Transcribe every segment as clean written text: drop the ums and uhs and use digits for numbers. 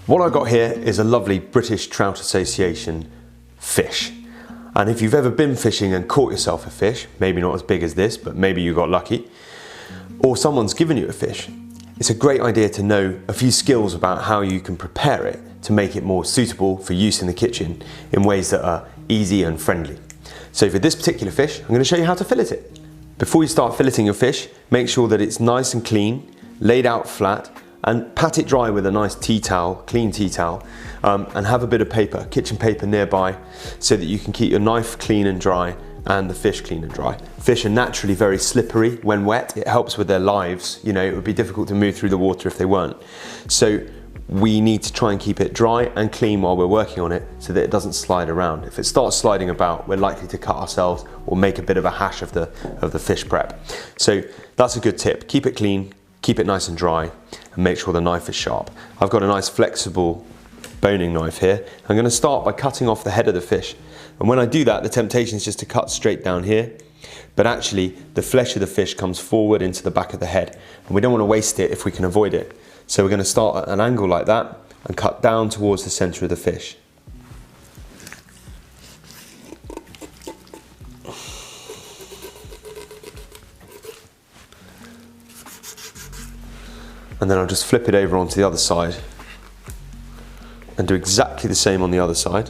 What I've got here is a lovely British Trout Association fish. And if you've ever been fishing and caught yourself a fish, maybe not as big as this, but maybe you got lucky, or someone's given you a fish, it's a great idea to know a few skills about how you can prepare it to make it more suitable for use in the kitchen in ways that are easy and friendly. So for this particular fish, I'm going to show you how to fillet it. Before you start filleting your fish, make sure that it's nice and clean, laid out flat, and pat it dry with a nice tea towel, clean tea towel, and have a bit of paper, kitchen paper nearby, so that you can keep your knife clean and dry and the fish clean and dry. Fish are naturally very slippery when wet. It helps with their lives. You know, it would be difficult to move through the water if they weren't. So we need to try and keep it dry and clean while we're working on it so that it doesn't slide around. If it starts sliding about, we're likely to cut ourselves or make a bit of a hash of the fish prep. So that's a good tip. Keep it clean, keep it nice and dry, and make sure the knife is sharp. I've got a nice flexible boning knife here. I'm going to start by cutting off the head of the fish. And when I do that, the temptation is just to cut straight down here. But actually, the flesh of the fish comes forward into the back of the head. And we don't want to waste it if we can avoid it. So we're going to start at an angle like that and cut down towards the center of the fish. And then I'll just flip it over onto the other side and do exactly the same on the other side.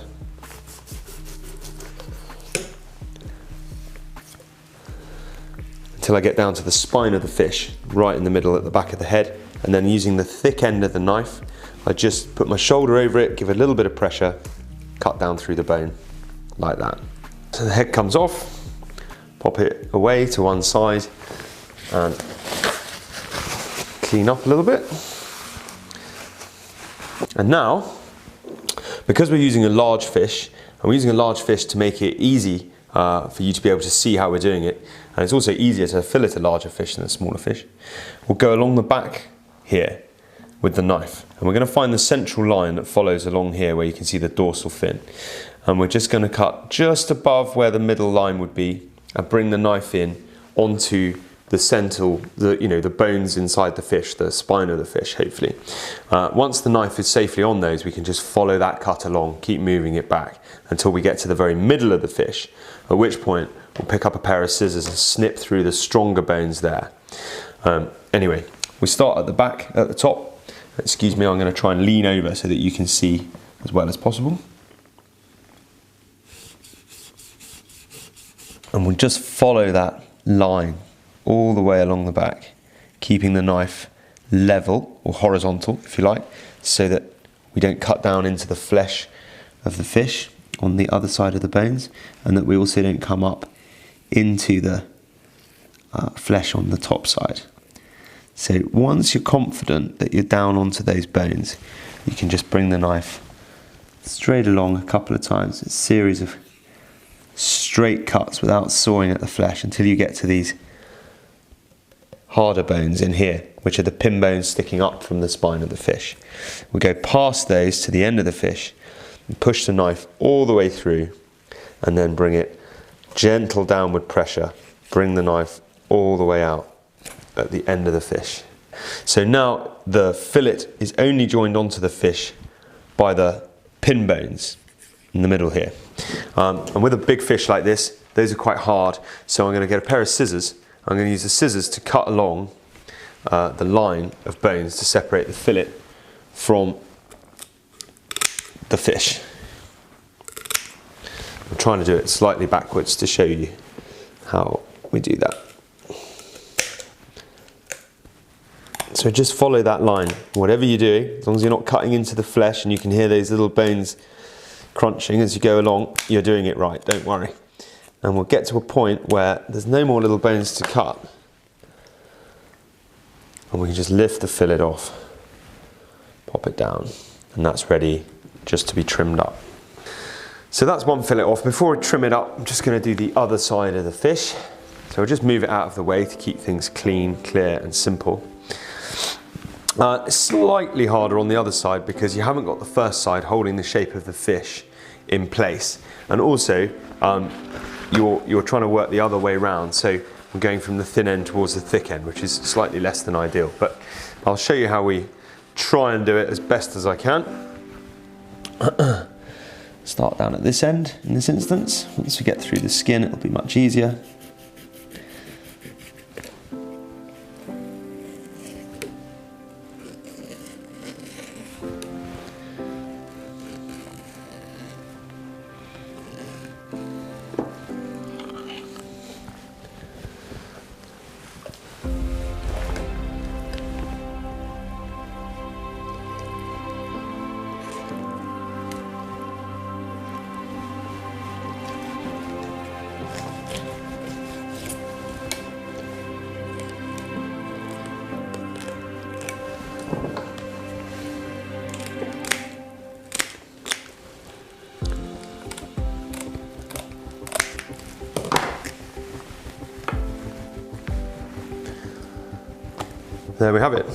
Until I get down to the spine of the fish, right in the middle at the back of the head. And then using the thick end of the knife, I just put my shoulder over it, give it a little bit of pressure, cut down through the bone, like that. So the head comes off, pop it away to one side, and clean up a little bit. And now, because we're using a large fish, and we're using a large fish to make it easy for you to be able to see how we're doing it, and it's also easier to fillet a larger fish than a smaller fish, we'll go along the back here with the knife. And we're going to find the central line that follows along here where you can see the dorsal fin. And we're just going to cut just above where the middle line would be and bring the knife in onto the central, the bones inside the fish, the spine of the fish, hopefully. Once the knife is safely on those, we can just follow that cut along, keep moving it back until we get to the very middle of the fish, at which point we'll pick up a pair of scissors and snip through the stronger bones there. Anyway, we start at the back, at the top. Excuse me, I'm going to try and lean over so that you can see as well as possible. And we'll just follow that line all the way along the back, keeping the knife level or horizontal, if you like, so that we don't cut down into the flesh of the fish on the other side of the bones, and that we also don't come up into the flesh on the top side. So once you're confident that you're down onto those bones, you can just bring the knife straight along a couple of times, a series of straight cuts without sawing at the flesh until you get to these harder bones in here, which are the pin bones sticking up from the spine of the fish. We go past those to the end of the fish and push the knife all the way through, and then bring it gentle downward pressure, bring the knife all the way out at the end of the fish. So now the fillet is only joined onto the fish by the pin bones in the middle here. And with a big fish like this, those are quite hard, so I'm going to get a pair of scissors. I'm going to use the scissors to cut along the line of bones to separate the fillet from the fish. I'm trying to do it slightly backwards to show you how we do that. So just follow that line, whatever you do, as long as you're not cutting into the flesh and you can hear those little bones crunching as you go along, you're doing it right, don't worry. And we'll get to a point where there's no more little bones to cut. And we can just lift the fillet off, pop it down, and that's ready just to be trimmed up. So that's one fillet off. Before I trim it up, I'm just going to do the other side of the fish. So I'll just move it out of the way to keep things clean, clear and simple. It's slightly harder on the other side because you haven't got the first side holding the shape of the fish in place. And also, you're trying to work the other way around. So I'm going from the thin end towards the thick end, which is slightly less than ideal, but I'll show you how we try and do it as best as I can. Start down at this end in this instance. Once we get through the skin, it'll be much easier. There we have it.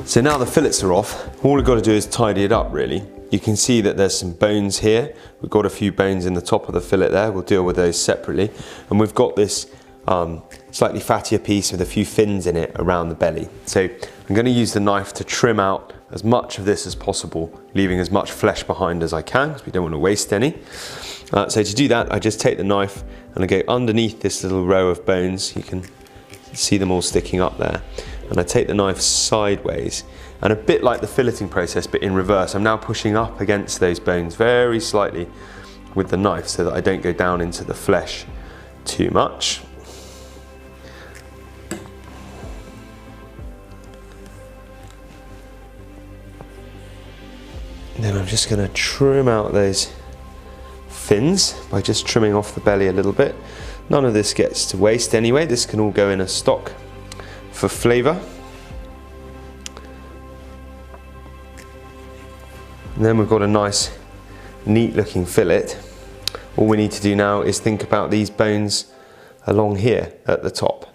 So now the fillets are off, all we've got to do is tidy it up really. You can see that there's some bones here. We've got a few bones in the top of the fillet there. We'll deal with those separately. And we've got this slightly fattier piece with a few fins in it around the belly. So I'm going to use the knife to trim out as much of this as possible, leaving as much flesh behind as I can, because we don't want to waste any. So to do that, I just take the knife and I go underneath this little row of bones. You can see them all sticking up there. And I take the knife sideways, and a bit like the filleting process, but in reverse. I'm now pushing up against those bones very slightly with the knife so that I don't go down into the flesh too much. And then I'm just going to trim out those fins by just trimming off the belly a little bit. None of this gets to waste anyway. This can all go in a stock for flavour. And then we've got a nice neat looking fillet. All we need to do now is think about these bones along here at the top,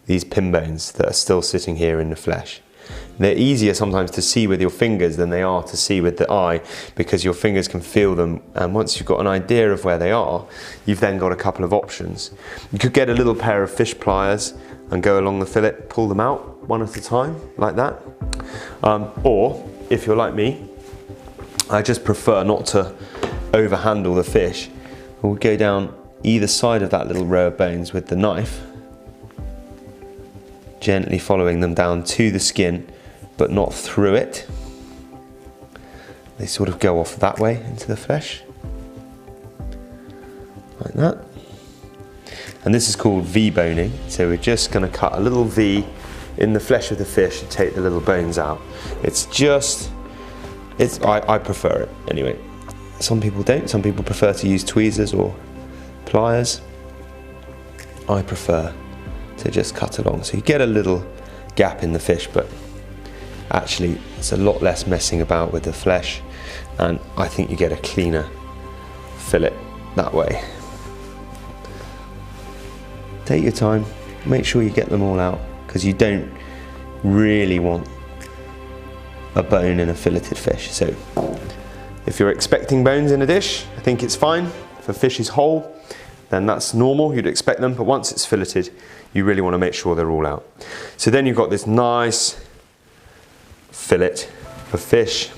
these pin bones that are still sitting here in the flesh. They're easier sometimes to see with your fingers than they are to see with the eye, because your fingers can feel them, and once you've got an idea of where they are, you've then got a couple of options. You could get a little pair of fish pliers and go along the fillet, pull them out one at a time like that. Or if you're like me, I just prefer not to overhandle the fish. We'll go down either side of that little row of bones with the knife, gently following them down to the skin, but not through it. They sort of go off that way into the flesh, like that. And this is called V-boning. So we're just going to cut a little V in the flesh of the fish and take the little bones out. I prefer it anyway. Some people don't. Some people prefer to use tweezers or pliers. I prefer to just cut along. So you get a little gap in the fish, but actually it's a lot less messing about with the flesh, and I think you get a cleaner fillet that way. Take your time, make sure you get them all out, because you don't really want a bone in a filleted fish. So if you're expecting bones in a dish, I think it's fine. If a fish is whole, then that's normal, you'd expect them, but once it's filleted, you really want to make sure they're all out. So then you've got this nice fillet of fish,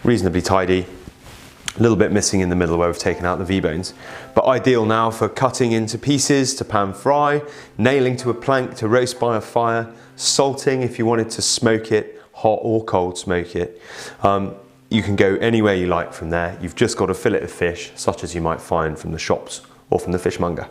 reasonably tidy, a little bit missing in the middle where we've taken out the V-bones, but ideal now for cutting into pieces, to pan fry, nailing to a plank, to roast by a fire, salting if you wanted to smoke it, hot or cold smoke it. You can go anywhere you like from there. You've just got a fillet of fish, such as you might find from the shops or from the fishmonger.